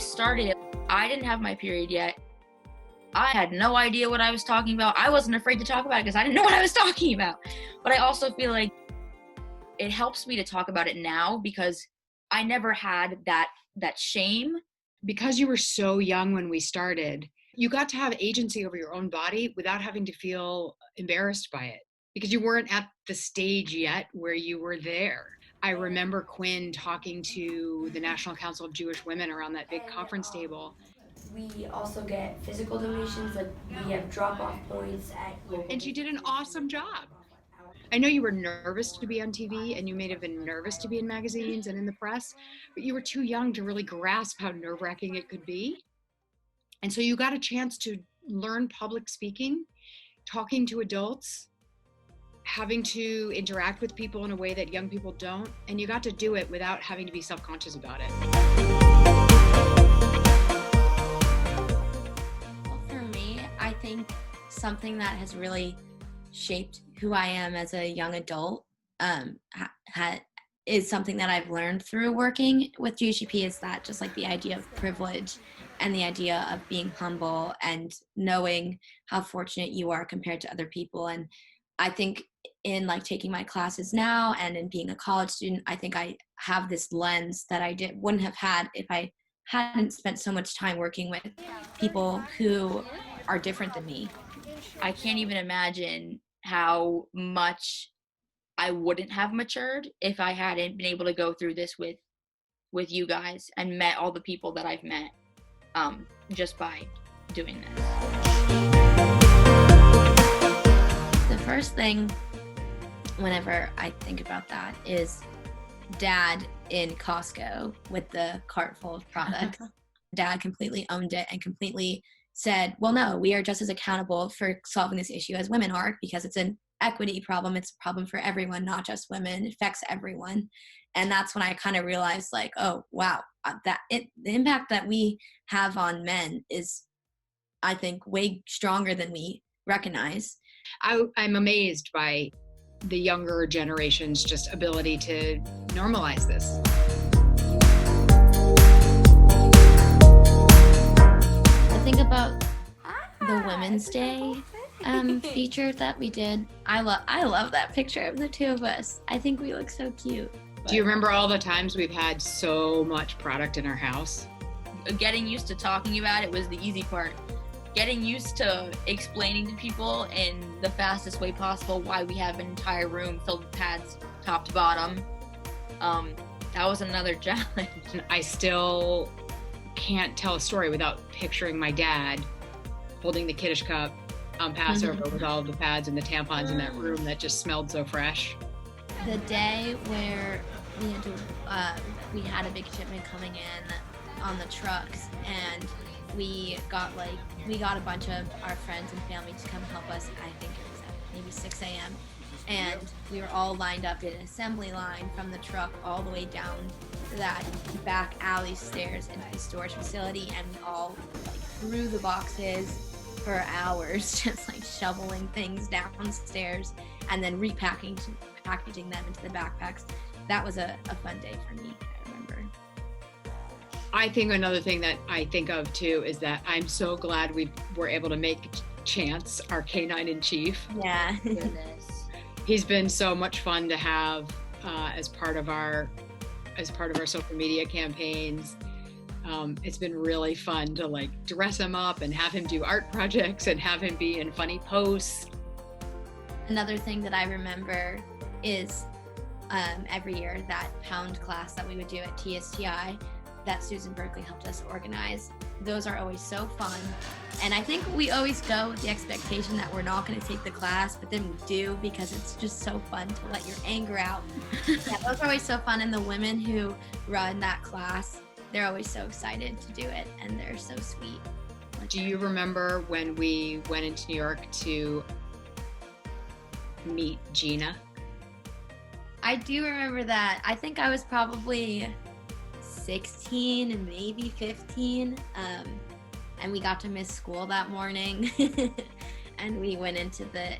started, I didn't have my period yet. I had no idea what I was talking about. I wasn't afraid to talk about it because I didn't know what I was talking about. But I also feel like it helps me to talk about it now because I never had that shame. Because you were so young when we started, you got to have agency over your own body without having to feel embarrassed by it because you weren't at the stage yet where you were there. I remember Quinn talking to the National Council of Jewish Women around that big conference table. We also get physical donations, like we have drop-off points at local. And she did an awesome job. I know you were nervous to be on TV and you may have been nervous to be in magazines and in the press, but you were too young to really grasp how nerve-wracking it could be. And so you got a chance to learn public speaking, talking to adults, having to interact with people in a way that young people don't, and you got to do it without having to be self-conscious about it. Well, for me, I think something that has really shaped who I am as a young adult is something that I've learned through working with GHGP, is that just like the idea of privilege and the idea of being humble and knowing how fortunate you are compared to other people. And I think in like taking my classes now and in being a college student, I think I have this lens that I wouldn't have had if I hadn't spent so much time working with people who are different than me. I can't even imagine how much I wouldn't have matured if I hadn't been able to go through this with you guys and met all the people that I've met just by doing this. The first thing whenever I think about that is Dad in Costco with the cart full of products. Dad completely owned it and completely said, well, no, we are just as accountable for solving this issue as women are, because it's an equity problem. It's a problem for everyone, not just women. It affects everyone. And that's when I kind of realized, like, oh, wow, the impact that we have on men is, I think, way stronger than we recognize. I'm amazed by the younger generation's just ability to normalize this. I think about the Women's Day feature that we did. I love that picture of the two of us. I think we look so cute. Do you remember all the times we've had so much product in our house? Getting used to talking about it was the easy part. Getting used to explaining to people in the fastest way possible why we have an entire room filled with pads top to bottom, that was another challenge. I still can't tell a story without picturing my dad holding the Kiddush cup on Passover with all of the pads and the tampons in that room that just smelled so fresh. The day where we had a big shipment coming in on the trucks, and we got a bunch of our friends and family to come help us. I think it was at maybe 6 a.m. And we were all lined up in an assembly line from the truck all the way down that back alley stairs into the storage facility, and we all like threw the boxes for hours, just like shoveling things downstairs and then packaging them into the backpacks. That was a fun day for me, I remember. I think another thing that I think of too is that I'm so glad we were able to make Chance our canine in chief. Yeah. Goodness. He's been so much fun to have as part of our social media campaigns. It's been really fun to like dress him up and have him do art projects and have him be in funny posts. Another thing that I remember is every year that pound class that we would do at TSTI that Susan Berkeley helped us organize. Those are always so fun. And I think we always go with the expectation that we're not going to take the class, but then we do because it's just so fun to let your anger out. Yeah, those are always so fun. And the women who run that class, they're always so excited to do it, and they're so sweet. Do you remember when we went into New York to meet Gina? I do remember that. I think I was probably 16 and maybe 15, and we got to miss school that morning. And we went into the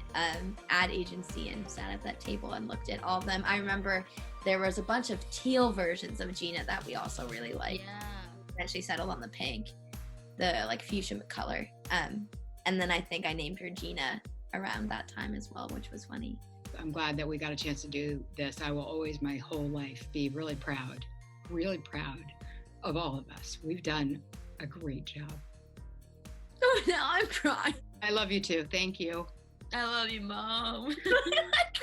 ad agency and sat at that table and looked at all of them. I remember there was a bunch of teal versions of Gina that we also really liked. Yeah. eventually settled on the pink, the like fuchsia color. And then I think I named her Gina around that time as well, which was funny. I'm glad that we got a chance to do this. I will always, my whole life, be really proud of all of us. We've done a great job. Oh, now I'm crying. I love you too. Thank you. I love you, Mom. I'm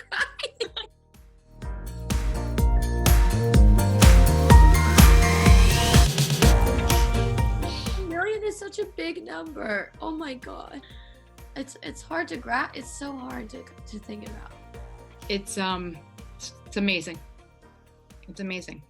crying. A million is such a big number. Oh my God. It's hard to grasp. It's so hard to think about. It's amazing. It's amazing.